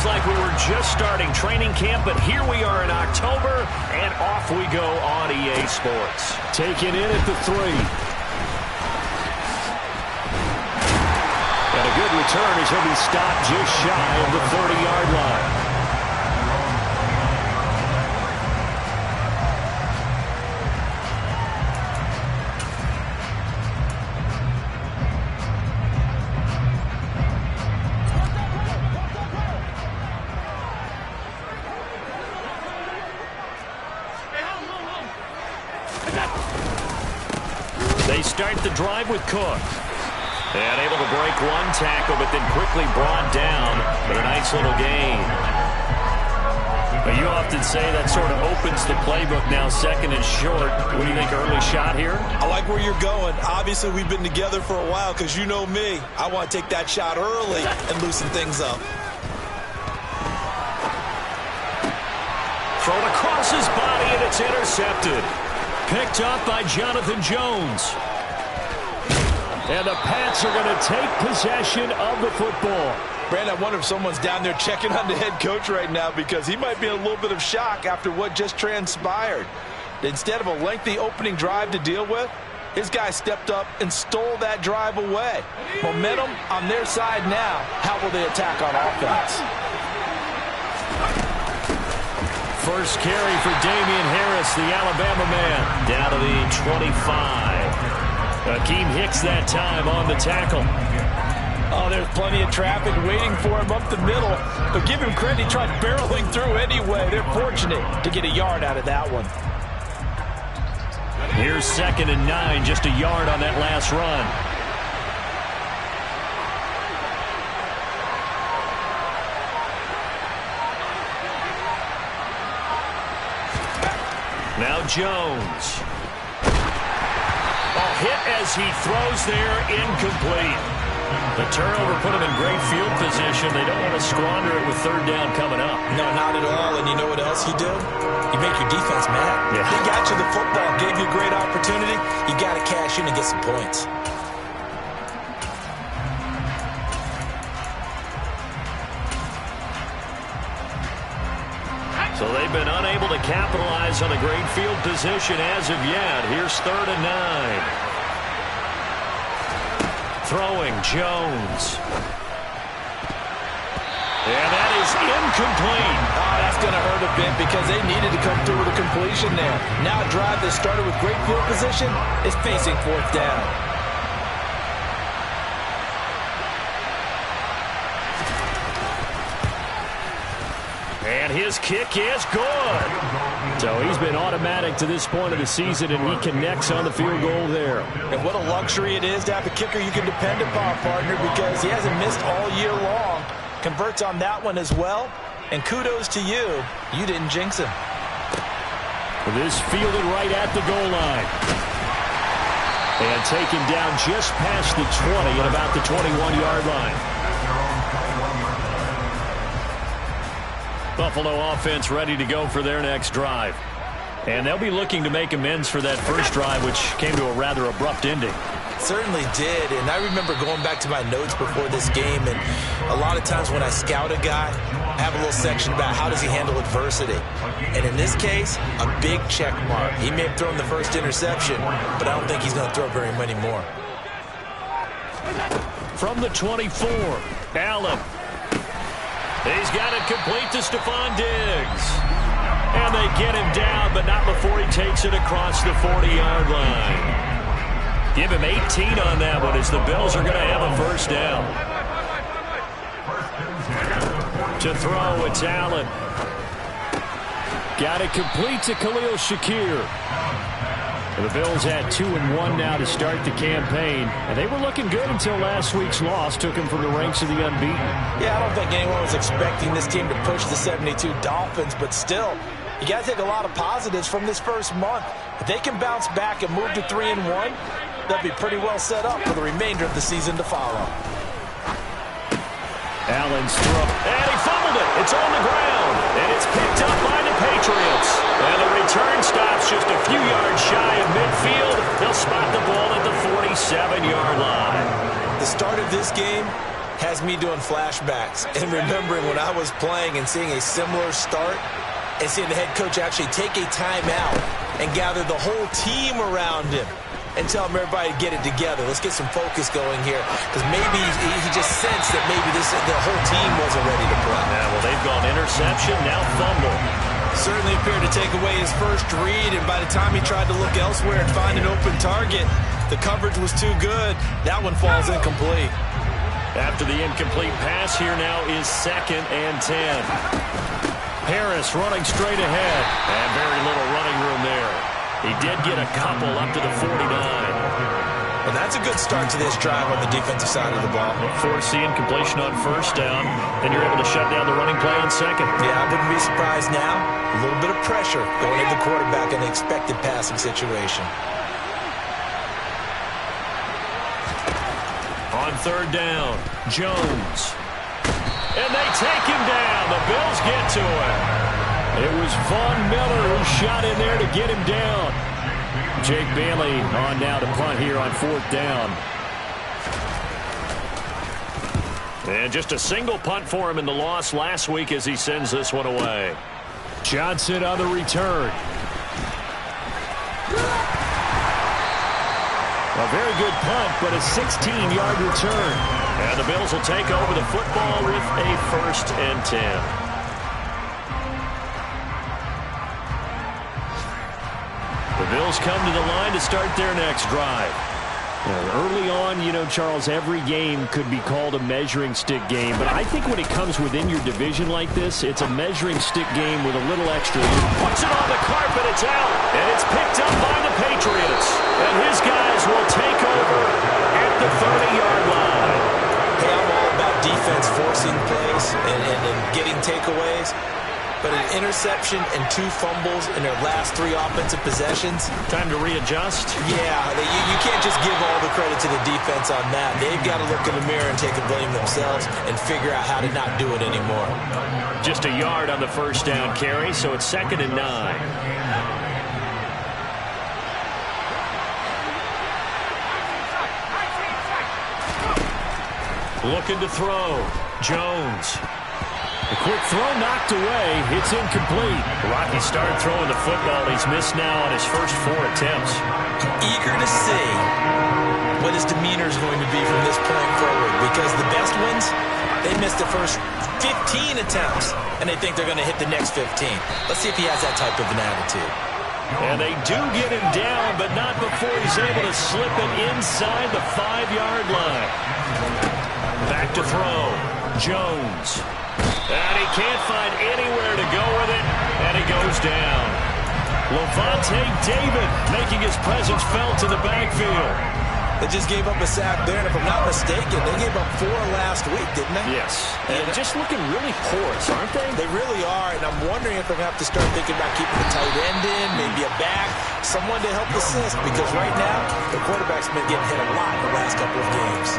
Feels like we were just starting training camp, but here we are in October, and off we go on EA Sports. Taking in at the 3. And a good return as he'll be stopped just shy of the 30-yard line. They start the drive with Cook. And able to break one tackle, but then quickly brought down. But a nice little gain. But you often say that sort of opens the playbook now, second and short. What do you think, early shot here? I like where you're going. Obviously, we've been together for a while because you know me. I want to take that shot early and loosen things up. Thrown across his body, and it's intercepted. Picked up by Jonathan Jones. And the Pats are going to take possession of the football. Brandon, I wonder if someone's down there checking on the head coach right now because he might be in a little bit of shock after what just transpired. Instead of a lengthy opening drive to deal with, his guy stepped up and stole that drive away. Momentum on their side now. How will they attack on offense? First carry for Damian Harris, the Alabama man, down to the 25. Akeem Hicks that time on the tackle. Oh, there's plenty of traffic waiting for him up the middle. But give him credit, he tried barreling through anyway. They're fortunate to get a yard out of that one. Here's 2nd and 9, just a yard on that last run. Now Jones. Hit as he throws there, incomplete. The turnover put him in great field position. They don't want to squander it with 3rd down coming up. No, not at all. And you know what else you do? You make your defense mad. Yeah. They got you the football, gave you a great opportunity. You got to cash in and get some points. So they've been unable to capitalize on a great field position as of yet. Here's 3rd and 9. Throwing Jones. And that is incomplete. Oh, that's going to hurt a bit because they needed to come through with a completion there. Now a drive that started with great field position is facing 4th down. And his kick is good. So he's been automatic to this point of the season, and he connects on the field goal there. And what a luxury it is to have a kicker you can depend upon, partner, because he hasn't missed all year long. Converts on that one as well. And kudos to you. You didn't jinx him. This fielded right at the goal line. And taken down just past the 20 at about the 21-yard line. Buffalo offense ready to go for their next drive. And they'll be looking to make amends for that first drive, which came to a rather abrupt ending. Certainly did, and I remember going back to my notes before this game, and a lot of times when I scout a guy, I have a little section about how does he handle adversity. And in this case, a big check mark. He may have thrown the first interception, but I don't think he's going to throw very many more. From the 24, Allen. He's got it complete to Stephon Diggs. And they get him down, but not before he takes it across the 40-yard line. Give him 18 on that one as the Bills are going to have a first down. To throw, it's Allen. Got it complete to Khalil Shakir. The Bills had 2-1 now to start the campaign, and they were looking good until last week's loss took them from the ranks of the unbeaten. Yeah, I don't think anyone was expecting this team to push the 72 Dolphins, but still, you got to take a lot of positives from this first month. If they can bounce back and move to 3-1, they'll be pretty well set up for the remainder of the season to follow. Allen's throw, and he fumbled it. It's on the ground, and it's picked up by the Patriots. And the return stops just a few yards shy of midfield. They'll spot the ball at the 47-yard line. The start of this game has me doing flashbacks and remembering when I was playing and seeing a similar start and seeing the head coach actually take a timeout and gather the whole team around him and tell him everybody to get it together. Let's get some focus going here, because maybe he just sensed that maybe the whole team wasn't ready to play. Yeah, well, they've gone interception, now fumble. Certainly appeared to take away his first read, and by the time he tried to look elsewhere and find an open target, the coverage was too good. That one falls incomplete. After the incomplete pass, here now is 2nd and 10. Harris running straight ahead, and very little running room there. He did get a couple up to the 49. And that's a good start to this drive on the defensive side of the ball. Force the incompletion on 1st down, then you're able to shut down the running play on 2nd. Yeah, I wouldn't be surprised now. A little bit of pressure going at the quarterback in an expected passing situation. On 3rd down, Jones. And they take him down. The Bills get to him. It was Von Miller who shot in there to get him down. Jake Bailey on now to punt here on 4th down. And just a single punt for him in the loss last week as he sends this one away. Johnson on the return. A very good punt, but a 16-yard return. And the Bills will take over the football with a 1st and 10. The Bills come to the line to start their next drive. Early on, you know, Charles, every game could be called a measuring stick game. But I think when it comes within your division like this, it's a measuring stick game with a little extra. Puts it on the carpet, it's out. And it's picked up by the Patriots. And his guys will take over at the 30-yard line. Hey, I'm all about defense forcing plays and getting takeaways. But an interception and 2 fumbles in their last 3 offensive possessions. Time to readjust? Yeah, you can't just give all the credit to the defense on that. They've got to look in the mirror and take the blame themselves and figure out how to not do it anymore. Just a yard on the 1st down carry, so it's 2nd and 9. Looking to throw. Jones. A quick throw knocked away. It's incomplete. Rocky started throwing the football. He's missed now on his first 4 attempts. Eager to see what his demeanor is going to be from this point forward, because the best ones, they missed the first 15 attempts, and they think they're going to hit the next 15. Let's see if he has that type of an attitude. And they do get him down, but not before he's able to slip it inside the 5-yard line. Back to throw. Jones. And he can't find anywhere to go with it, and he goes down. Levante David making his presence felt in the backfield. They just gave up a sack there, and if I'm not mistaken, they gave up 4 last week, didn't they? Yes. And just looking really porous, aren't they? They really are, and I'm wondering if they're going to have to start thinking about keeping the tight end in, maybe a back, someone to help assist, because right now, the quarterback's been getting hit a lot the last couple of games.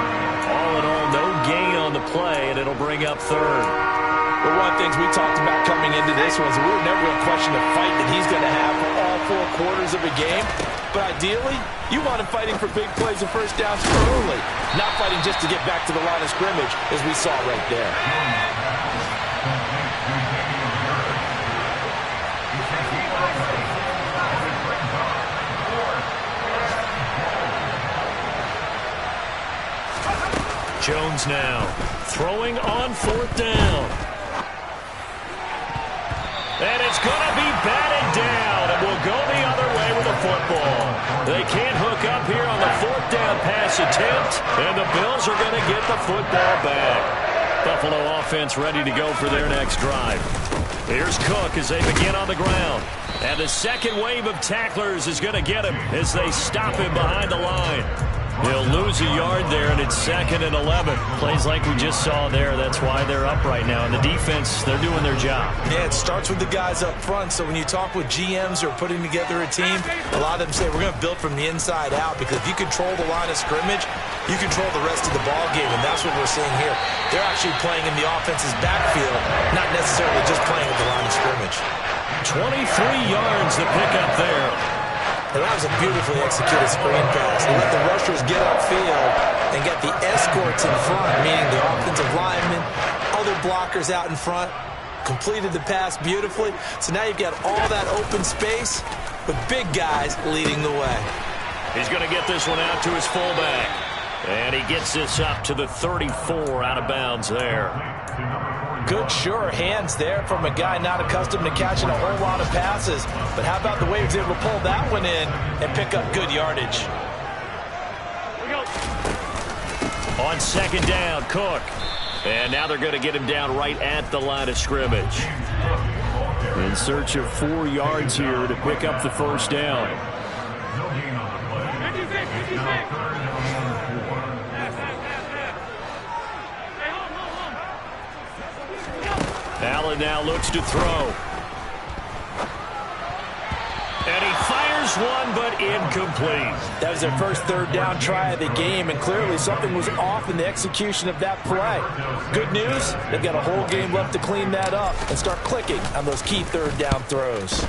All in all, no gain on the play, and it'll bring up 3rd. Well, one of the things we talked about coming into this was we were never going to question the fight that he's going to have for all 4 quarters of a game. But ideally, you want him fighting for big plays and 1st downs early, not fighting just to get back to the line of scrimmage, as we saw right there. Jones now throwing on 4th down. And it's going to be batted down, and we'll go the other way with the football. They can't hook up here on the 4th down pass attempt, and the Bills are going to get the football back. Buffalo offense ready to go for their next drive. Here's Cook as they begin on the ground. And the second wave of tacklers is going to get him as they stop him behind the line. He'll lose a yard there, and it's 2nd and 11. Plays like we just saw there. That's why they're up right now. And the defense, they're doing their job. Yeah, it starts with the guys up front. So when you talk with GMs or putting together a team, a lot of them say we're going to build from the inside out, because if you control the line of scrimmage, you control the rest of the ball game, and that's what we're seeing here. They're actually playing in the offense's backfield, not necessarily just playing at the line of scrimmage. 23 yards to pick up there. And that was a beautifully executed screen pass. They let the rushers get upfield and get the escorts in front, meaning the offensive blockers out in front, completed the pass beautifully. So now you've got all that open space with big guys leading the way. He's going to get this one out to his fullback. And he gets this up to the 34 out of bounds there. Good, sure hands there from a guy not accustomed to catching a whole lot of passes. But how about the way he was able to pull that one in and pick up good yardage? On second down, Cook. And now they're going to get him down right at the line of scrimmage. In search of 4 yards here to pick up the first down. Allen now looks to throw. And he fires one, but incomplete. That was their first third down try of the game, and clearly something was off in the execution of that play. Good news, they've got a whole game left to clean that up and start clicking on those key third down throws.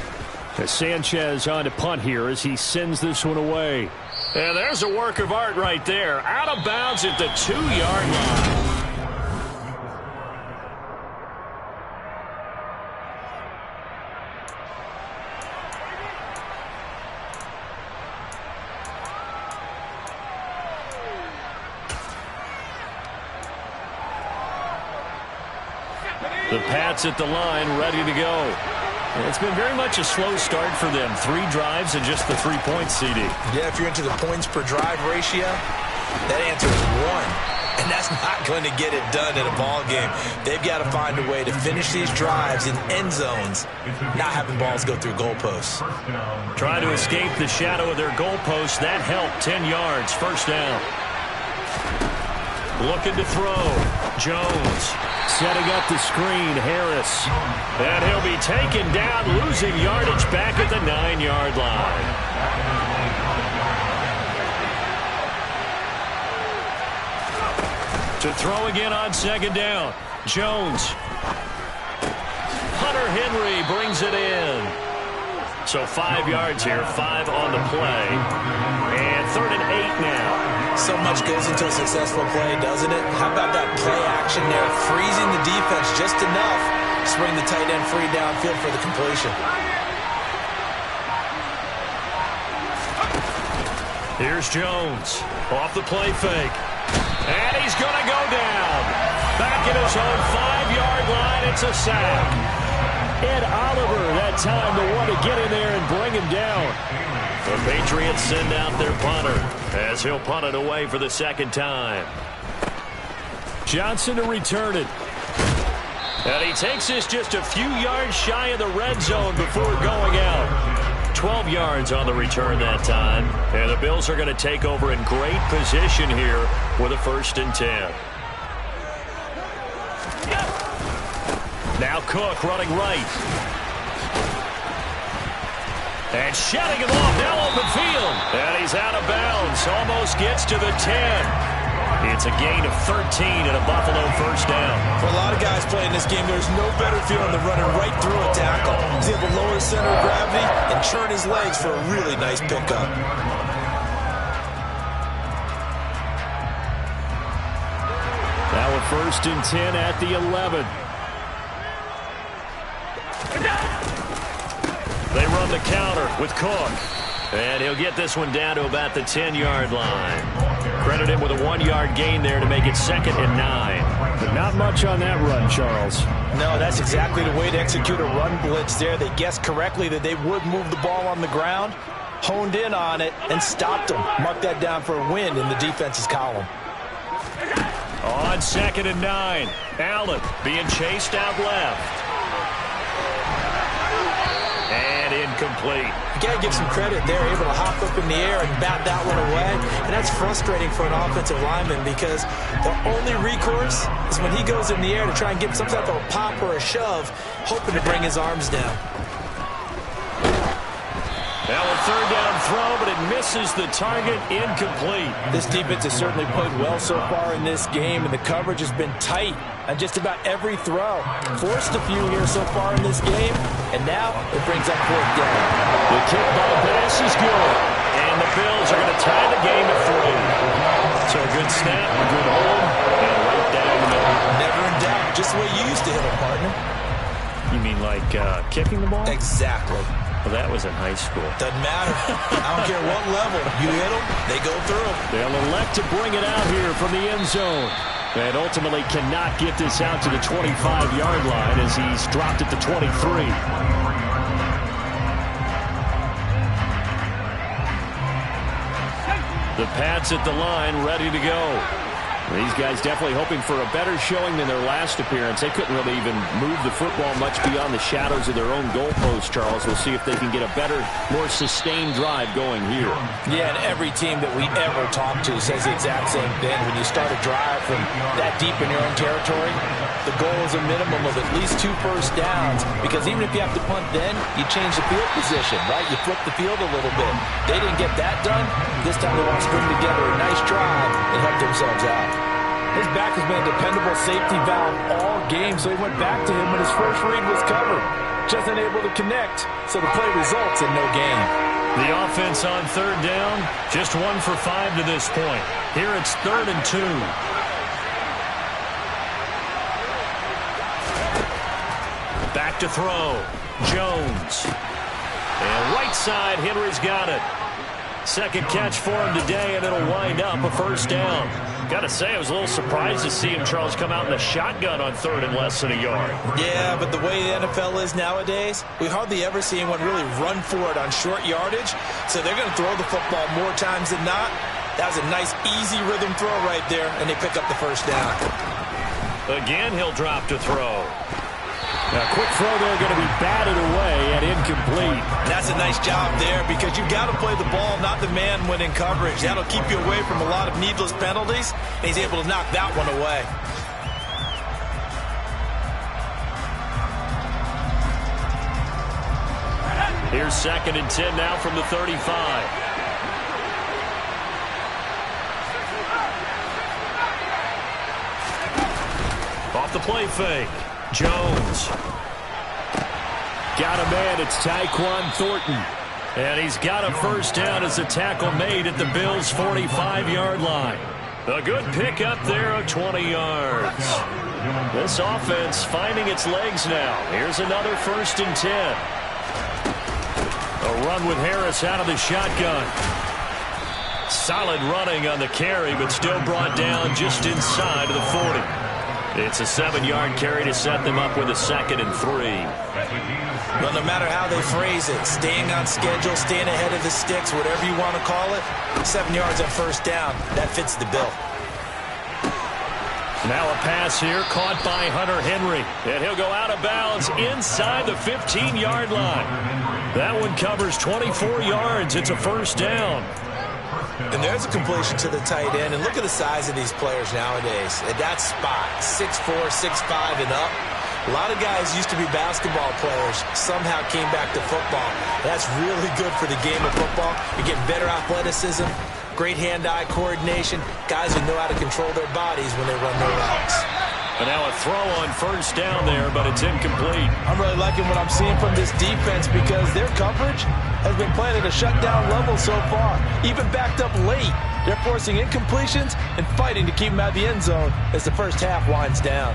Sanchez on to punt here as he sends this one away. And there's a work of art right there. Out of bounds at the 2-yard line. The Pats at the line, ready to go. It's been very much a slow start for them. 3 drives and just the 3 points, CD. Yeah, if you're into the points per drive ratio, that answer is 1. And that's not going to get it done in a ball game. They've got to find a way to finish these drives in end zones, not having balls go through goalposts. Trying to escape the shadow of their goalposts. That helped. 10 yards, first down. Looking to throw. Jones setting up the screen. Harris. And he'll be taken down, losing yardage back at the 9-yard line. To throw again on second down. Jones. Hunter Henry brings it in. So 5 yards here, 5 on the play. And 3rd and 8 now. So much goes into a successful play, doesn't it? How about that play action there, freezing the defense just enough to bring the tight end free downfield for the completion. Here's Jones off the play fake. And he's going to go down. Back at his own 5-yard line, it's a sack. Ed Oliver that time the one to get in there and bring him down. The Patriots send out their punter as he'll punt it away for the second time. Johnson to return it. And he takes this just a few yards shy of the red zone before going out. 12 yards on the return that time. And the Bills are going to take over in great position here with a 1st and 10. Now Cook running right. And shutting him off now open field. And he's out of bounds. Almost gets to the 10. It's a gain of 13 and a Buffalo first down. For a lot of guys playing this game, there's no better feeling than running right through a tackle. He's able to lower his center of gravity and churn his legs for a really nice pickup. Now a 1st and 10 at the 11. They run the counter with Cook. And he'll get this one down to about the 10-yard line. Credit him with a 1-yard gain there to make it 2nd and 9. But not much on that run, Charles. No, that's exactly the way to execute a run blitz there. They guessed correctly that they would move the ball on the ground, honed in on it, and stopped them. Mark that down for a win in the defense's column. On 2nd and 9. Allen being chased out left. Incomplete. You got to give some credit. They're able to hop up in the air and bat that one away. And that's frustrating for an offensive lineman because the only recourse is when he goes in the air to try and get some type of a pop or a shove, hoping to bring his arms down. Now a 3rd down throw, but it misses the target. Incomplete. This defense has certainly played well so far in this game, and the coverage has been tight on just about every throw. Forced a few here so far in this game, and now it brings up 4th down. The kick by Bass is good, and the Bills are going to tie the game at 3. So a good snap, a good hold, and right down the middle. Never in doubt. just the way you used to hit them, partner. You mean like kicking the ball? Exactly. Well, that was in high school. Doesn't matter. I don't care what level. You hit them, they go through. They'll elect to bring it out here from the end zone. And ultimately cannot get this out to the 25-yard line as he's dropped at the 23. The Pats at the line, ready to go. These guys definitely hoping for a better showing than their last appearance. They couldn't really even move the football much beyond the shadows of their own goalpost, Charles. We'll see if they can get a better, more sustained drive going here. Yeah, and every team that we ever talk to says the exact same thing. When you start a drive from that deep in your own territory, the goal is a minimum of at least 2 first downs, because even if you have to punt then, you change the field position, right? You flip the field a little bit. They didn't get that done. This time they want to string together a nice drive and help themselves out. His back has been a dependable safety valve all game, so he went back to him when his first read was covered. Just unable to connect, so the play results in no gain. The offense on third down, just 1 for 5 to this point. Here it's 3rd and 2. Back to throw. Jones. And right side, Henry's got it. Second catch for him today, and it'll wind up a first down. Got to say, I was a little surprised to see him, Charles, come out in the shotgun on 3rd and less than a yard. Yeah, but the way the NFL is nowadays, we hardly ever see anyone really run for it on short yardage. So they're going to throw the football more times than not. That was a nice, easy rhythm throw right there, and they pick up the first down. Again, he'll drop to throw. A quick throw there, going to be batted away and incomplete. That's a nice job there, because you've got to play the ball, not the man when in coverage. That'll keep you away from a lot of needless penalties, and he's able to knock that one away. Here's 2nd and 10 now from the 35. Off the play fake. Jones. Got a man. It's Tyquan Thornton. And he's got a first down as a tackle made at the Bills' 45-yard line. A good pick up there of 20 yards. This offense finding its legs now. Here's another 1st and 10. A run with Harris out of the shotgun. Solid running on the carry, but still brought down just inside of the 40. It's a 7-yard carry to set them up with a 2nd and 3. Well, no matter how they phrase it, staying on schedule, staying ahead of the sticks, whatever you want to call it, 7 yards on first down, that fits the bill. Now a pass here caught by Hunter Henry. And he'll go out of bounds inside the 15-yard line. That one covers 24 yards. It's a first down. And there's a completion to the tight end. And look at the size of these players nowadays. At that spot, 6'4", 6'5", and up. A lot of guys used to be basketball players, somehow came back to football. That's really good for the game of football. You get better athleticism, great hand-eye coordination, guys who know how to control their bodies when they run their routes. And now a throw on first down there, but it's incomplete. I'm really liking what I'm seeing from this defense, because their coverage has been playing at a shutdown level so far. Even backed up late, they're forcing incompletions and fighting to keep them out of the end zone as the first half winds down.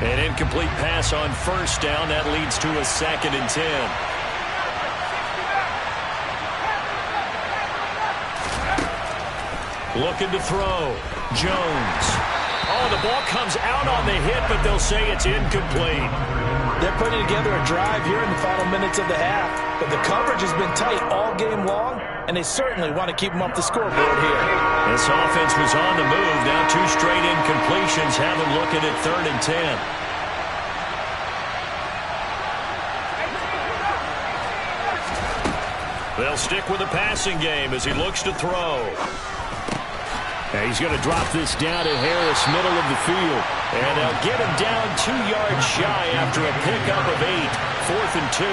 An incomplete pass on first down. That leads to a 2nd and 10. Looking to throw. Jones. Oh, the ball comes out on the hit, but they'll say it's incomplete. They're putting together a drive here in the final minutes of the half, but the coverage has been tight all game long, and they certainly want to keep them up the scoreboard here. This offense was on the move. Now 2 straight incompletions have them looking at 3rd and 10. They'll stick with the passing game as he looks to throw. And he's going to drop this down to Harris, middle of the field. And they'll get him down 2 yards shy after a pickup of 8. 4th and 2.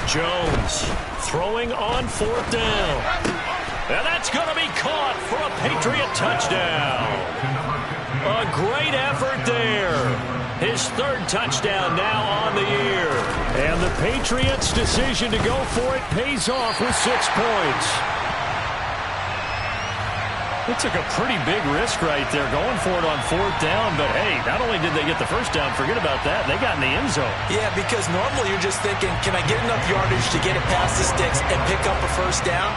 Jones throwing on 4th down. And that's going to be caught for a Patriot touchdown. A great effort there. His third touchdown now on the year. And the Patriots' decision to go for it pays off with 6 points. They took a pretty big risk right there going for it on 4th down. But, hey, not only did they get the first down, forget about that, they got in the end zone. Yeah, because normally you're just thinking, can I get enough yardage to get it past the sticks and pick up a first down?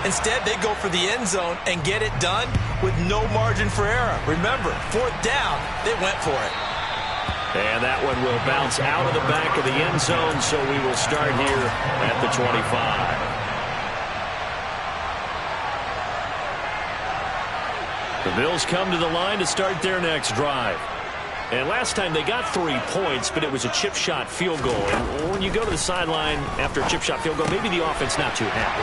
Instead, they go for the end zone and get it done with no margin for error. Remember, 4th down, they went for it. And that one will bounce out of the back of the end zone, so we will start here at the 25. The Bills come to the line to start their next drive. And last time they got 3 points, but it was a chip shot field goal. And when you go to the sideline after a chip shot field goal, maybe the offense not too happy.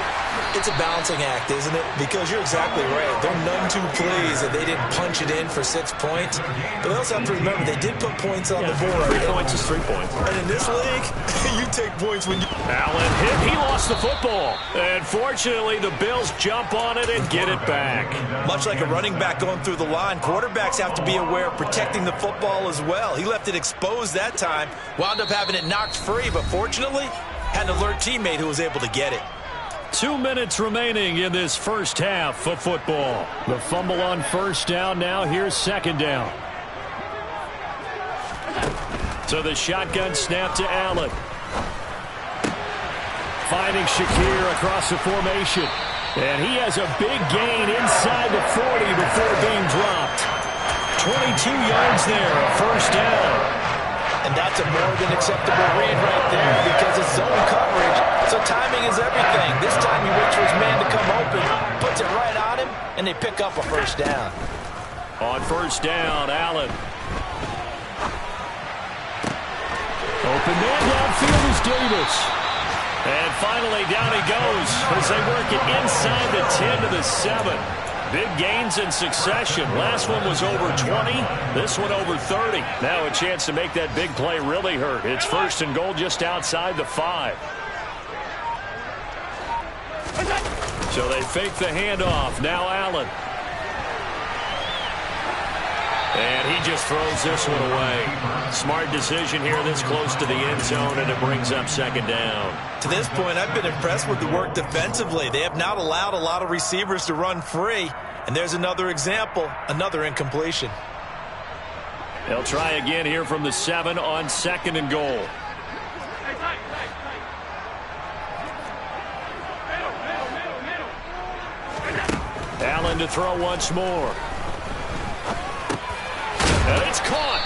It's a balancing act, isn't it? Because you're exactly right. They're none too pleased that they didn't punch it in for 6 points. But they also have to remember they did put points on the board. 3 points is 3 points. And in this league, you take points when you... Allen hit. He lost the football. And fortunately, the Bills jump on it and get it back. Much like a running back going through the line, quarterbacks have to be aware of protecting the football as well. He left it exposed that time, wound up having it knocked free, but fortunately, had an alert teammate who was able to get it. 2 minutes remaining in this first half of football. The fumble on first down now. Here's second down. So the shotgun snap to Allen. Finding Shakir across the formation. And he has a big gain inside the 40 before being dropped. 22 yards there, a first down. And that's a more than acceptable read right there because it's zone coverage, so timing is everything. This time he waits for his man to come open, puts it right on him, and they pick up a first down. On first down, Allen. Open man downfield is Davis. And finally down he goes as they work it inside the 10 to the 7. Big gains in succession. Last one was over 20. This one over 30. Now a chance to make that big play really hurt. It's first and goal just outside the 5. So they fake the handoff. Now Allen. And he just throws this one away. Smart decision here this close to the end zone, and it brings up second down. To this point, I've been impressed with the work defensively. They have not allowed a lot of receivers to run free. And there's another example, another incompletion. They'll try again here from the 7 on second and goal. Allen to throw once more. And it's caught.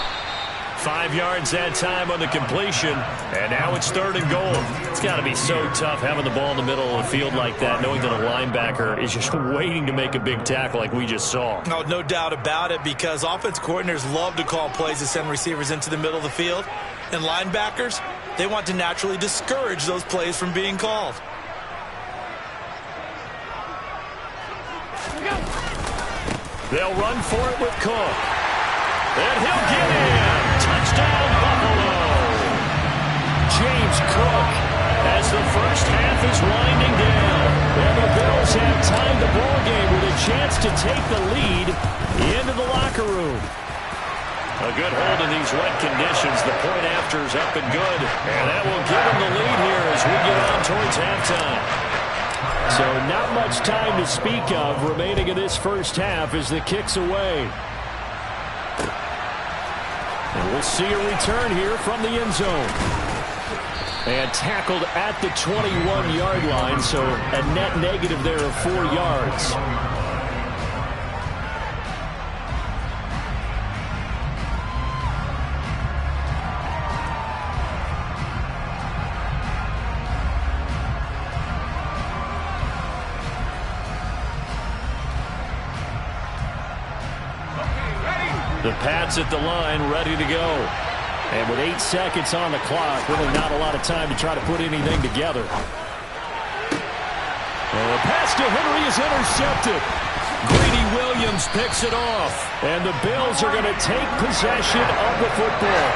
5 yards that time on the completion. And now it's third and goal. It's got to be so tough having the ball in the middle of the field like that, knowing that a linebacker is just waiting to make a big tackle like we just saw. Oh, no doubt about it, because offense coordinators love to call plays to send receivers into the middle of the field. And linebackers, they want to naturally discourage those plays from being called. They'll run for it with Cook. And he'll get in. Touchdown, Buffalo. James Cook as the first half is winding down. And the Bills have tied the ball game with a chance to take the lead into the locker room. A good hold in these wet conditions. The point after is up and good. And that will give them the lead here as we get on towards halftime. So not much time to speak of remaining in this first half as the kick's away. And we'll see a return here from the end zone. And tackled at the 21-yard line, so a net negative there of 4 yards. The Pats at the line, ready to go. And with 8 seconds on the clock, really not a lot of time to try to put anything together. And the pass to Henry is intercepted. Greedy Williams picks it off. And the Bills are going to take possession of the football.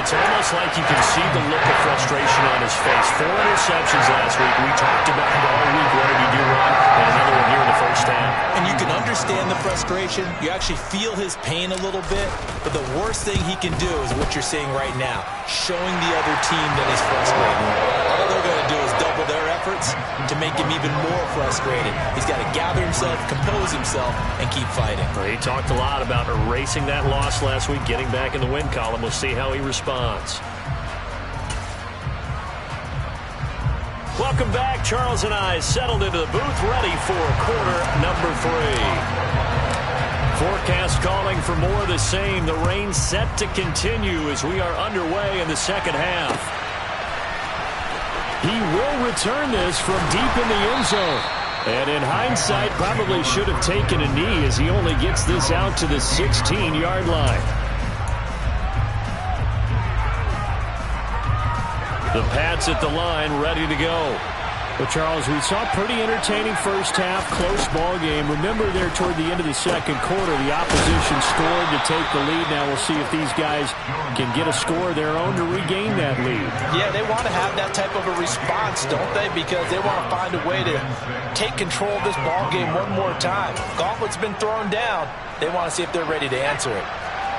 It's almost like you can see the look of frustration on his face. 4 interceptions last week. We talked about it all week. What did he do wrong? And another one here in the first half. half. And you can understand the frustration. You actually feel his pain a little bit. But the worst thing he can do is what you're seeing right now, showing the other team that he's frustrated. All they're going to do is double their efforts to make him even more frustrated. He's got to gather himself, compose himself, and keep fighting. Well, he talked a lot about erasing that loss last week, getting back in the win column. We'll see how he responds. Welcome back. Charles and I settled into the booth, ready for quarter number 3. Forecast calling for more of the same. The rain set to continue as we are underway in the second half. He will return this from deep in the end zone. And in hindsight, probably should have taken a knee as he only gets this out to the 16-yard line. The Pats at the line, ready to go. Well, Charles, we saw a pretty entertaining first half, close ball game. Remember there toward the end of the second quarter, the opposition scored to take the lead. Now we'll see if these guys can get a score of their own to regain that lead. Yeah, they want to have that type of a response, don't they? Because they want to find a way to take control of this ball game one more time. Gauntlet's been thrown down. They want to see if they're ready to answer it.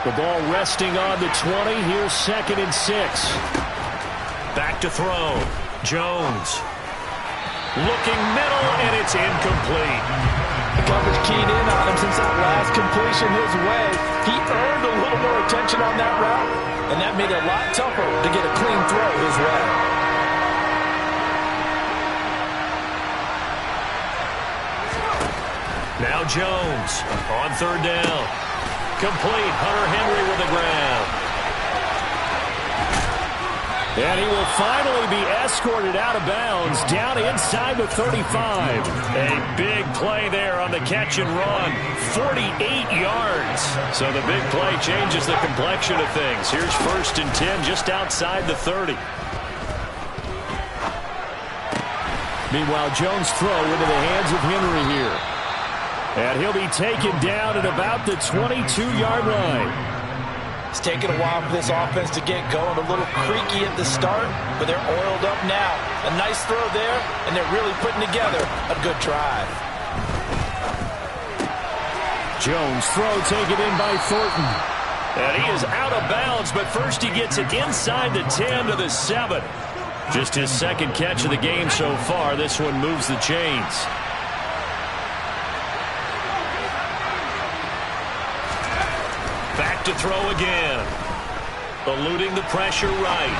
The ball resting on the 20. Here's 2nd and 6. Back to throw. Jones. Looking middle, and it's incomplete. The coverage keyed in on him since that last completion his way. He earned a little more attention on that route, and that made it a lot tougher to get a clean throw his way. Now Jones on 3rd down. Complete. Hunter Henry with the ground. And he will finally be escorted out of bounds down inside the 35. A big play there on the catch and run. 48 yards. So the big play changes the complexion of things. Here's 1st and 10 just outside the 30. Meanwhile, Jones' throw into the hands of Henry here. And he'll be taken down at about the 22-yard line. It's taken a while for this offense to get going. A little creaky at the start, but they're oiled up now. A nice throw there, and they're really putting together a good drive. Jones' throw taken in by Thornton. And he is out of bounds, but first he gets it inside the 10 to the 7. Just his 2nd catch of the game so far. This one moves the chains. Back to throw again. Eluding the pressure right.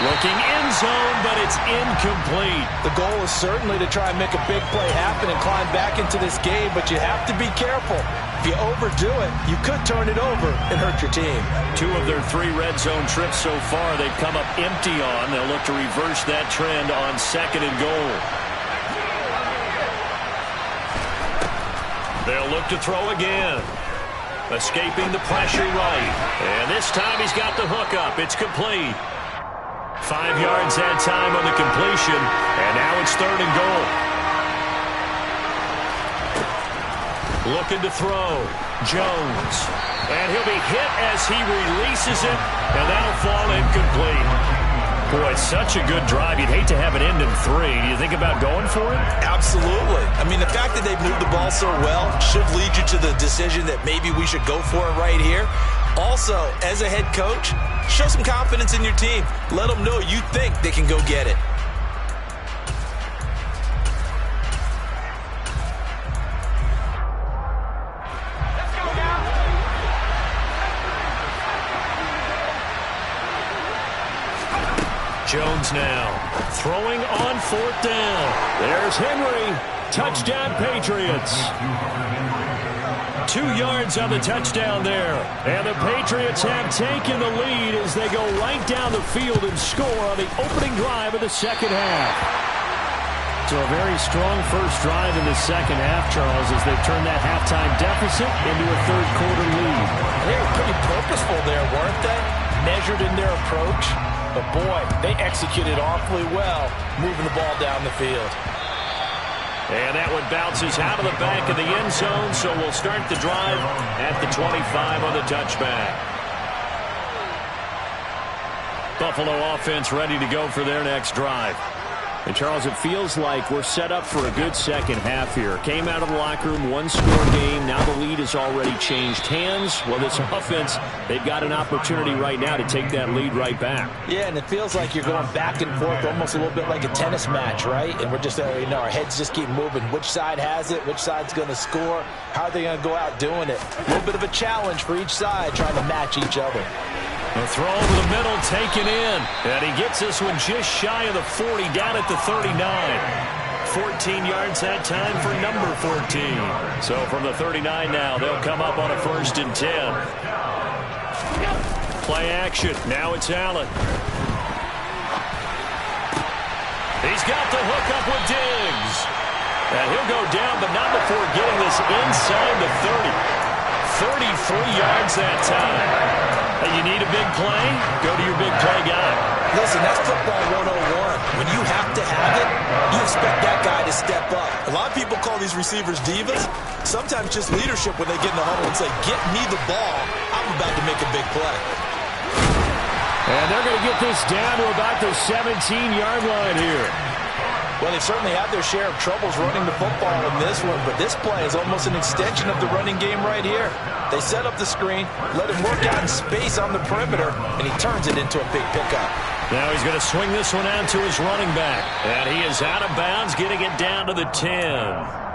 Looking end zone, but it's incomplete. The goal is certainly to try and make a big play happen and climb back into this game, but you have to be careful. If you overdo it, you could turn it over and hurt your team. 2 of their 3 red zone trips so far they've come up empty on. They'll look to reverse that trend on 2nd and goal. They'll look to throw again. Escaping the pressure right. And this time he's got the hook up. It's complete. 5 yards that time on the completion. And now it's 3rd and goal. Looking to throw. Jones. And he'll be hit as he releases it. And that'll fall incomplete. Boy, it's such a good drive. You'd hate to have it end in 3. Do you think about going for it? Absolutely. I mean, the fact that they've moved the ball so well should lead you to the decision that maybe we should go for it right here. Also, as a head coach, show some confidence in your team. Let them know you think they can go get it. Jones now throwing on 4th down. There's Henry. Touchdown, Patriots. 2 yards on the touchdown there. And the Patriots have taken the lead as they go right down the field and score on the opening drive of the second half. So a very strong first drive in the second half, Charles, as they've turned that halftime deficit into a 3rd quarter lead. They were pretty purposeful there, weren't they? Measured in their approach. But, boy, they executed awfully well, moving the ball down the field. And that one bounces out of the back of the end zone, so we'll start the drive at the 25 on the touchback. Buffalo offense ready to go for their next drive. And, Charles, it feels like we're set up for a good second half here. Came out of the locker room, one-score game. Now the lead has already changed hands. Well, this offense, they've got an opportunity right now to take that lead right back. Yeah, and it feels like you're going back and forth almost a little bit like a tennis match, right? And we're just, our heads just keep moving. Which side has it? Which side's going to score? How are they going to go out doing it? A little bit of a challenge for each side trying to match each other. The throw over the middle taken in. And he gets this one just shy of the 40, down at the 39. 14 yards that time for number 14. So from the 39 now, they'll come up on a 1st and 10. Play action. Now it's Allen. He's got the hook up with Diggs. And he'll go down, but not before getting this inside the 30. 33 yards that time. Hey, you need a big play? Go to your big play guy. Listen, that's football 101. When you have to have it, you expect that guy to step up. A lot of people call these receivers divas. Sometimes just leadership when they get in the huddle and say, get me the ball. I'm about to make a big play. And they're going to get this down to about the 17-yard line here. Well, they've certainly had their share of troubles running the football in this one, but this play is almost an extension of the running game right here. They set up the screen, let him work out in space on the perimeter, and he turns it into a big pickup. Now he's going to swing this one out to his running back. And he is out of bounds, getting it down to the 10.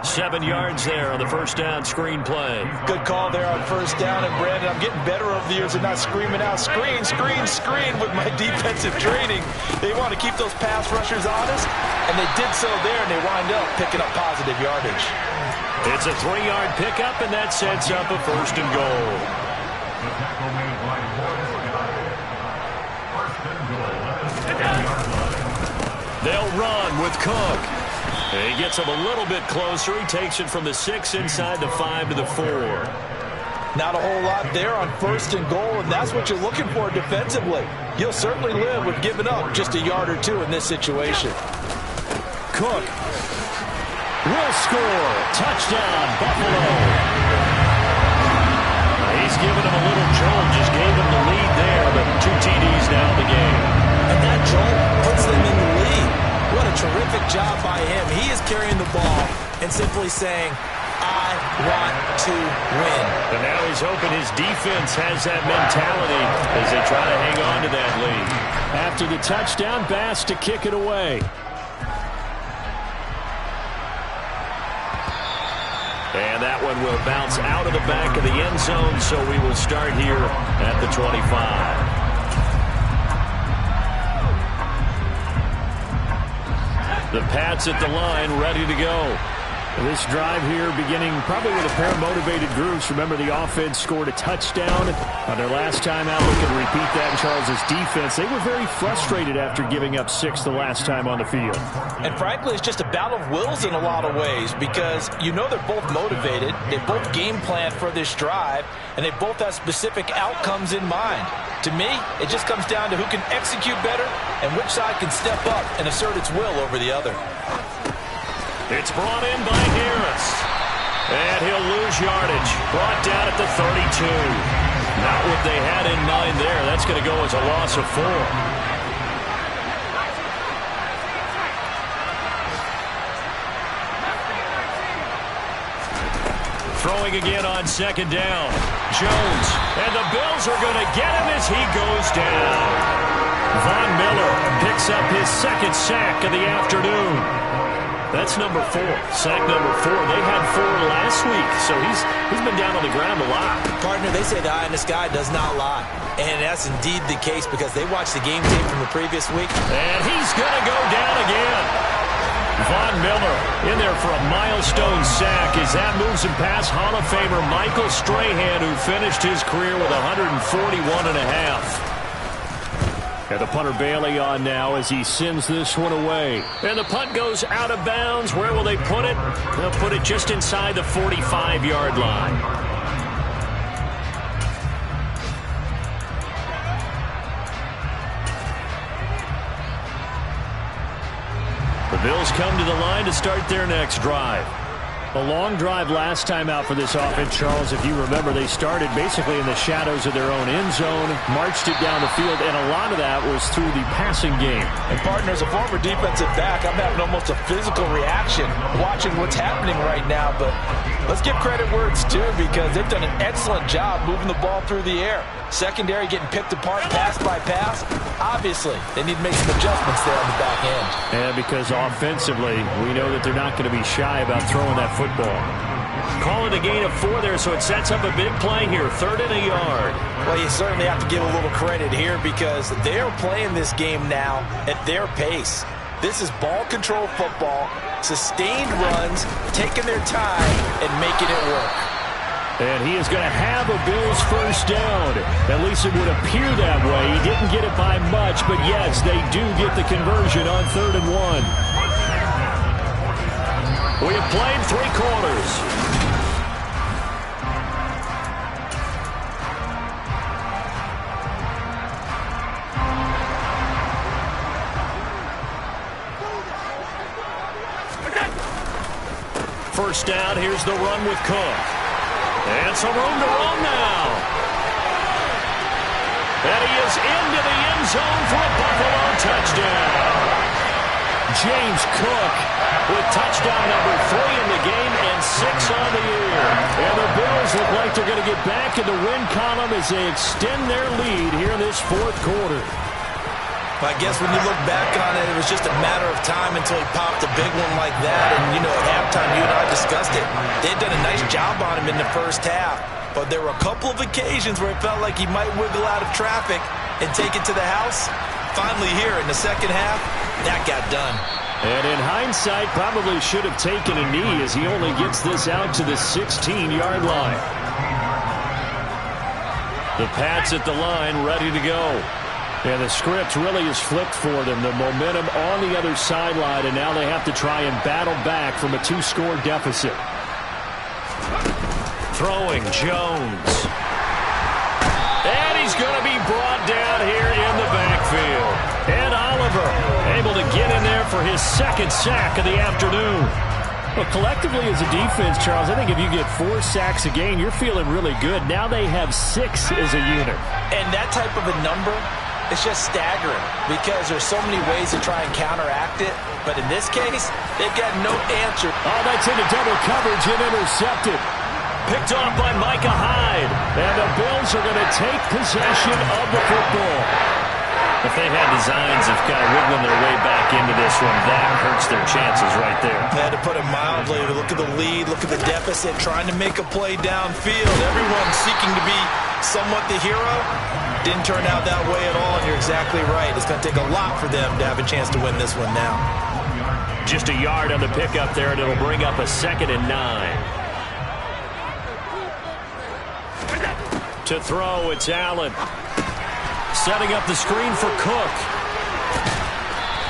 7 yards there on the first down screen play. Good call there on first down. And, Brandon, I'm getting better over the years of not screaming out, screen, screen, screen with my defensive training. They want to keep those pass rushers honest, and they did so there, and they wind up picking up positive yardage. It's a 3-yard pickup, and that sets up a 1st and goal. They'll run with Cook. He gets him a little bit closer. He takes it from the 6 inside the 5 to the 4. Not a whole lot there on 1st and goal, and that's what you're looking for defensively. You'll certainly live with giving up just a yard or two in this situation. Cook will score. Touchdown, Buffalo. He's giving him a little jolt. Just gave him the lead there, but 2 TDs now in the game. And that jolt puts them in the lead. What a terrific job by him. He is carrying the ball and simply saying, I want to win. And now he's hoping his defense has that mentality as they try to hang on to that lead. After the touchdown, Bass to kick it away. And that one will bounce out of the back of the end zone, so we will start here at the 25. The Pats at the line, ready to go. This drive here beginning probably with a pair of motivated groups. Remember, the offense scored a touchdown on their last time out. Looking to repeat that in Charles's defense. They were very frustrated after giving up 6 the last time on the field. And frankly, it's just a battle of wills in a lot of ways because you know they're both motivated. They both game plan for this drive, and they both have specific outcomes in mind. To me, it just comes down to who can execute better and which side can step up and assert its will over the other. It's brought in by Harris. And he'll lose yardage. Brought down at the 32. Not what they had in mind there. That's going to go as a loss of 4. Throwing again on 2nd down. Jones. And the Bills are going to get him as he goes down. Von Miller picks up his 2nd sack of the afternoon. That's number 4. Sack number 4. They had 4 last week, so he's been down on the ground a lot. Partner, they say the eye in the sky does not lie. And that's indeed the case because they watched the game tape from the previous week. And he's going to go down again. Von Miller in there for a milestone sack as that moves him past Hall of Famer Michael Strahan, who finished his career with 141.5. And the punter Bailey on now as he sends this one away. And the punt goes out of bounds. Where will they put it? They'll put it just inside the 45-yard line. The Bills come to the line to start their next drive. A long drive last time out for this offense, Charles. If you remember, they started basically in the shadows of their own end zone, marched it down the field, and a lot of that was through the passing game. And, partner, as a former defensive back, I'm having almost a physical reaction watching what's happening right now. But let's give credit where it's due, because they've done an excellent job moving the ball through the air. Secondary getting picked apart pass by pass. Obviously, they need to make some adjustments there on the back end. And because offensively, we know that they're not going to be shy about throwing that football. Call it a gain of 4 there, so it sets up a big play here. 3rd and a yard. Well, you certainly have to give a little credit here, because they're playing this game now at their pace. This is ball control football, sustained runs, taking their time, and making it work. And he is going to have a Bills first down. At least it would appear that way. He didn't get it by much, but yes, they do get the conversion on 3rd and 1. We have played 3 quarters. First down, here's the run with Cook. And some room to run now. And he is into the end zone for a Buffalo touchdown. James Cook with touchdown number 3 in the game and 6 on the year. And the Bills look like they're going to get back in the win column as they extend their lead here in this 4th quarter. I guess when you look back on it, it was just a matter of time until he popped a big one like that. And, you know, at halftime, you and I discussed it. They'd done a nice job on him in the first half. But there were a couple of occasions where it felt like he might wiggle out of traffic and take it to the house. Finally here in the second half, that got done. And in hindsight, probably should have taken a knee as he only gets this out to the 16-yard line. The Pats at the line, ready to go. And the script really is flipped for them. The momentum on the other sideline, and now they have to try and battle back from a 2-score deficit. Throwing Jones. And he's going to be brought down here in the backfield. And Oliver able to get in there for his 2nd sack of the afternoon. Well, collectively as a defense, Charles, I think if you get 4 sacks a game, you're feeling really good. Now they have 6 as a unit. And that type of a number, it's just staggering, because there's so many ways to try and counteract it. But in this case, they've got no answer. Oh, that's into double coverage and intercepted. Picked off by Micah Hyde. And the Bills are going to take possession of the football. If they had designs of kind of wiggling their way back into this one, that hurts their chances right there. They had to put it mildly. Look at the lead, look at the deficit, trying to make a play downfield. Everyone seeking to be somewhat the hero. Didn't turn out that way at all, and you're exactly right. It's going to take a lot for them to have a chance to win this one now. Just a yard on the pickup there, and it'll bring up a 2nd and 9. To throw, it's Allen. Setting up the screen for Cook.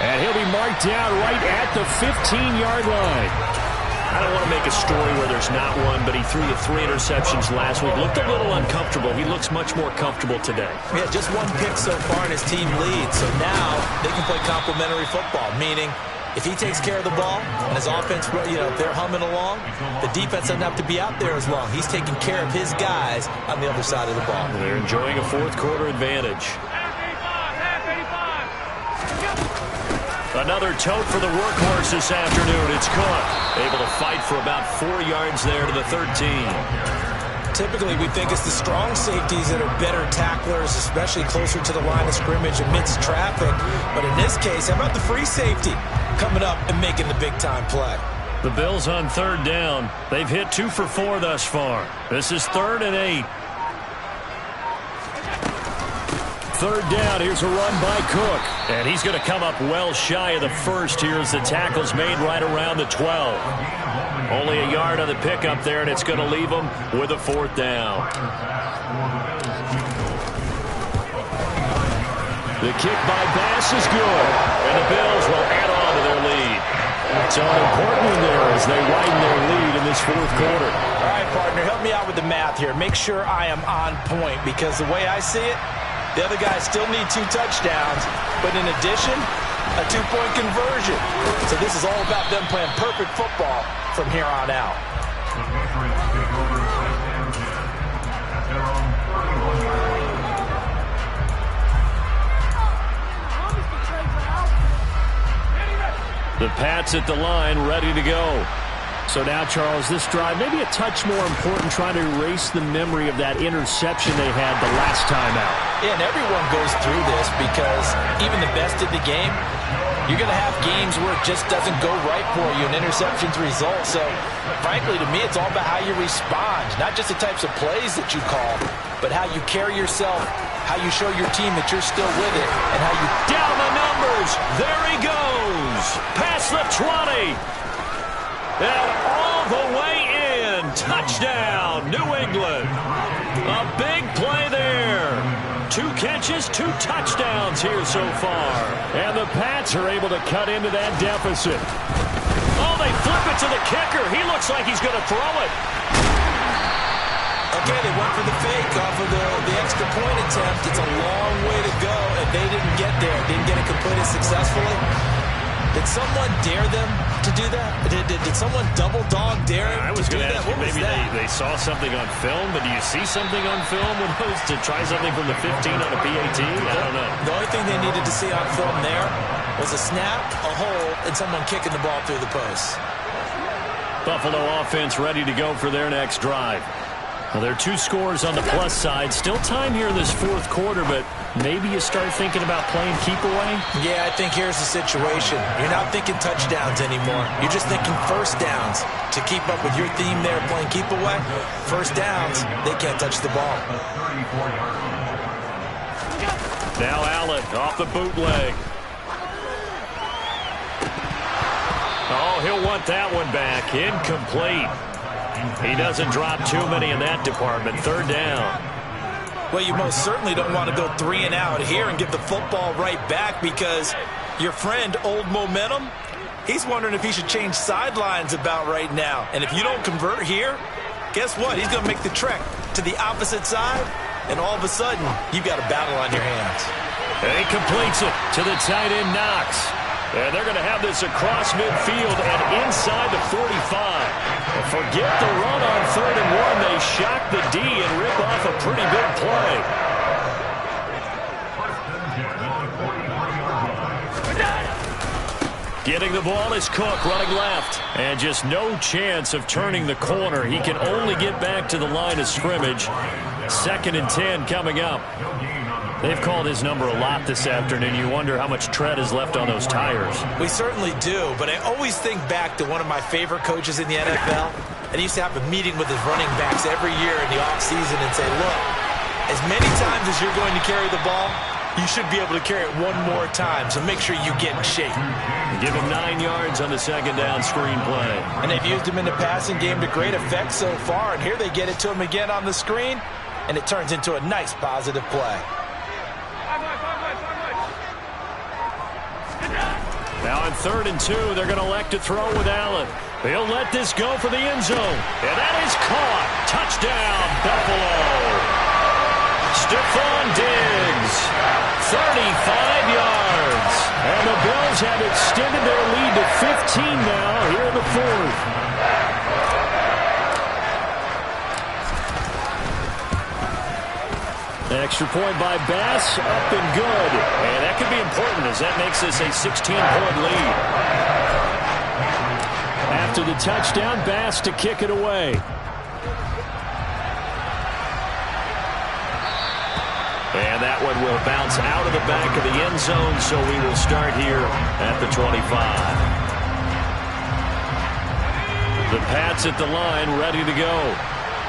And he'll be marked down right at the 15-yard line. I don't want to make a story where there's not one, but he threw you 3 interceptions last week. Looked a little uncomfortable. He looks much more comfortable today. Yeah, just 1 pick so far and his team leads. So now they can play complementary football, meaning if he takes care of the ball and his offense, you know, if they're humming along, the defense doesn't have to be out there as long. He's taking care of his guys on the other side of the ball. They're enjoying a 4th quarter advantage. Another tote for the workhorse this afternoon. It's Cook, able to fight for about 4 yards there to the 13. Typically, we think it's the strong safeties that are better tacklers, especially closer to the line of scrimmage amidst traffic. But in this case, how about the free safety coming up and making the big-time play? The Bills on 3rd down. They've hit 2 for 4 thus far. This is 3rd and 8. 3rd down, here's a run by Cook. And he's going to come up well shy of the first here as the tackle's made right around the 12. Only a yard on the pickup there, and it's going to leave him with a 4th down. The kick by Bass is good, and the Bills will add on to their lead. So an important one there as they widen their lead in this 4th quarter. All right, partner, help me out with the math here. Make sure I am on point, because the way I see it, the other guys still need 2 touchdowns, but in addition, a 2-point conversion. So this is all about them playing perfect football from here on out. The Pats at the line, ready to go. So now, Charles, this drive maybe a touch more important, trying to erase the memory of that interception they had the last time out. Yeah, and everyone goes through this because even the best in the game, you're going to have games where it just doesn't go right for you, and interceptions result. So, frankly, to me, it's all about how you respond, not just the types of plays that you call, but how you carry yourself, how you show your team that you're still with it, and how you... Down the numbers! There he goes! Past the 20! And all the way in! Touchdown, New England! A big play there! 2 catches, 2 touchdowns here so far. And the Pats are able to cut into that deficit. Oh, they flip it to the kicker. He looks like he's going to throw it. Okay, they went for the fake off of the extra point attempt. It's a long way to go, and they didn't get there. Didn't get it completed successfully. Did someone dare them to do that? Did someone double dog dare him I was to do going to that? ask you, What was maybe that? they saw something on film, but do you see something on film when those to try something from the 15 on a PAT? I don't know. The only thing they needed to see on film there was a snap, a hole, and someone kicking the ball through the post. Buffalo offense ready to go for their next drive. Well, there are 2 scores on the plus side. Still time here in this 4th quarter, but maybe you start thinking about playing keep away? Yeah, I think here's the situation. You're not thinking touchdowns anymore. You're just thinking first downs. To keep up with your theme there, playing keep away, first downs, they can't touch the ball. Now Allen off the bootleg. Oh, he'll want that one back. Incomplete. He doesn't drop too many in that department. 3rd down. Well, you most certainly don't want to go 3 and out here and give the football right back, because your friend, Old Momentum, he's wondering if he should change sidelines about right now. And if you don't convert here, guess what? He's going to make the trek to the opposite side, and all of a sudden, you've got a battle on your hands. And he completes it to the tight end, Knox. And they're going to have this across midfield and inside the 45. And forget the run on 3rd and 1. They shock the D and rip off a pretty big play. Getting the ball is Cook running left. And just no chance of turning the corner. He can only get back to the line of scrimmage. 2nd and 10 coming up. They've called his number a lot this afternoon. You wonder how much tread is left on those tires. We certainly do, but I always think back to one of my favorite coaches in the NFL. And he used to have a meeting with his running backs every year in the offseason and say, look, as many times as you're going to carry the ball, you should be able to carry it one more time, so make sure you get in shape. Give him 9 yards on the 2nd down screen play. And they've used him in the passing game to great effect so far, and here they get it to him again on the screen, and it turns into a nice positive play. Now on 3rd and 2, they're going to elect to throw with Allen. He'll let this go for the end zone. And that is caught. Touchdown, Buffalo. Stephon Diggs, 35 yards. And the Bills have extended their lead to 15 now here in the 4th. Extra point by Bass, up and good. And that could be important as that makes this a 16-point lead. After the touchdown, Bass to kick it away. And that one will bounce out of the back of the end zone, so we will start here at the 25. The Pats at the line, ready to go.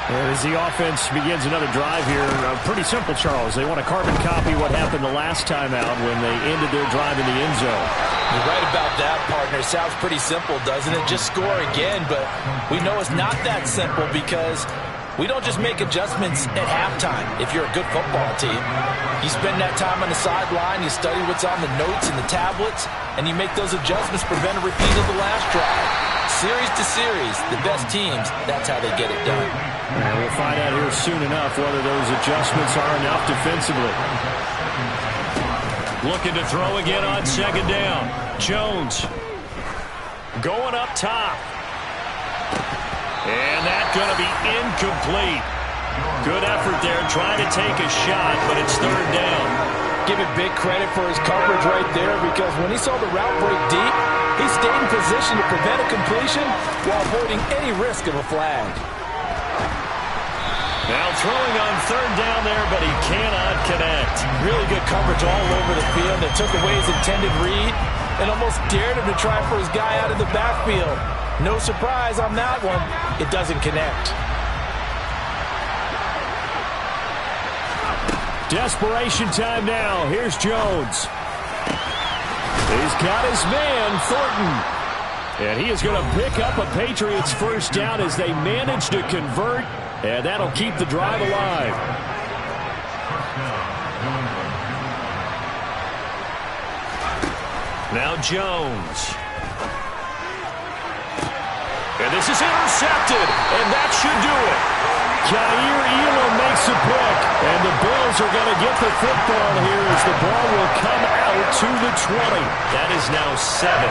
As the offense begins another drive here, pretty simple, Charles. They want to carbon copy what happened the last time out when they ended their drive in the end zone. You're right about that, partner. Sounds pretty simple, doesn't it? Just score again, but we know it's not that simple because we don't just make adjustments at halftime if you're a good football team. You spend that time on the sideline, you study what's on the notes and the tablets, and you make those adjustments, prevent a repeat of the last drive. Series to series, the best teams, that's how they get it done. And we'll find out here soon enough whether those adjustments are enough defensively. Looking to throw again on 2nd down. Jones going up top. And that's going to be incomplete. Good effort there trying to take a shot, but it's third down. Give it big credit for his coverage right there, because when he saw the route break deep, he stayed in position to prevent a completion while avoiding any risk of a flag. Now throwing on third down there, but he cannot connect. Really good coverage all over the field that took away his intended read and almost dared him to try for his guy out of the backfield. No surprise on that one. It doesn't connect. Desperation time now. Here's Jones. He's got his man, Thornton. And he is going to pick up a Patriots first down as they manage to convert. And that'll keep the drive alive. Now Jones. And this is intercepted. And that should do it. Jair Elam makes a pick, and the Bills are going to get the football here as the ball will come out to the 20. That is now seven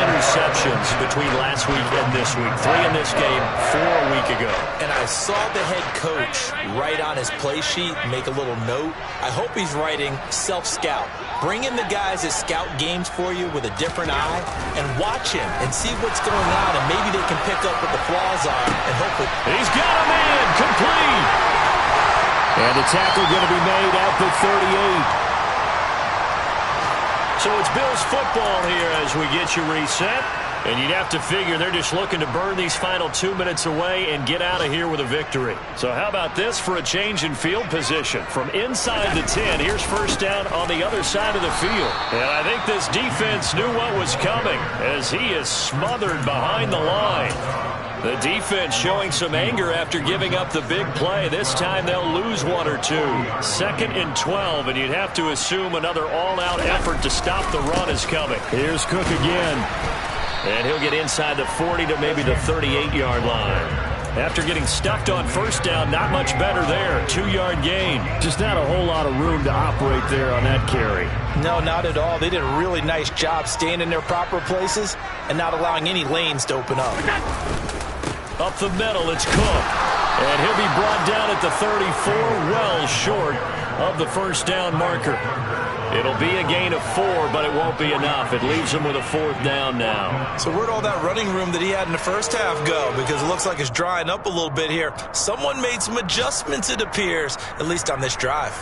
interceptions between last week and this week. 3 in this game, 4 a week ago. And I saw the head coach write on his play sheet, make a little note. I hope he's writing self-scout. Bring in the guys that scout games for you with a different eye and watch him and see what's going on, and maybe they can pick up what the flaws are and hopefully. He's got a man, complete. And the tackle going to be made at the 38. So it's Bills football here as we get you reset. And you'd have to figure they're just looking to burn these final 2 minutes away and get out of here with a victory. So how about this for a change in field position? From inside the 10, here's first down on the other side of the field. And I think this defense knew what was coming as he is smothered behind the line. The defense showing some anger after giving up the big play. This time they'll lose 1 or 2. 2nd and 12, and you'd have to assume another all-out effort to stop the run is coming. Here's Cook again. And he'll get inside the 40 to maybe the 38-yard line. After getting stuffed on first down, not much better there. 2-yard gain. Just not a whole lot of room to operate there on that carry. No, not at all. They did a really nice job staying in their proper places and not allowing any lanes to open up. Up the middle, it's Cook. And he'll be brought down at the 34, well short of the first down marker. It'll be a gain of 4, but it won't be enough. It leaves him with a 4th down now. So where'd all that running room that he had in the first half go? Because it looks like it's drying up a little bit here. Someone made some adjustments, it appears, at least on this drive.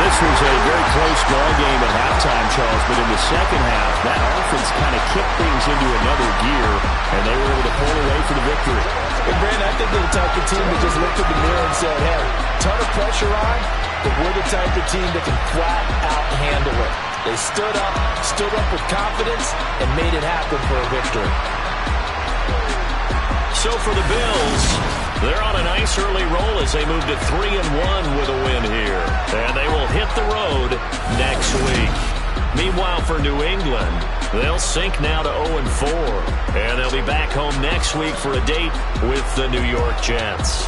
This was a very close ball game at halftime, Charles, but in the second half, that offense kind of kicked things into another gear, and they were able to pull away for the victory. Hey, Brandon, I think they're the type of team that just looked at the mirror and said, hey, ton of pressure on, but we're the type of team that can flat out handle it. They stood up with confidence, and made it happen for a victory. So for the Bills, they're on a nice early roll as they move to 3-1 with a win here. And they will hit the road next week. Meanwhile, for New England, they'll sink now to 0-4. And they'll be back home next week for a date with the New York Jets.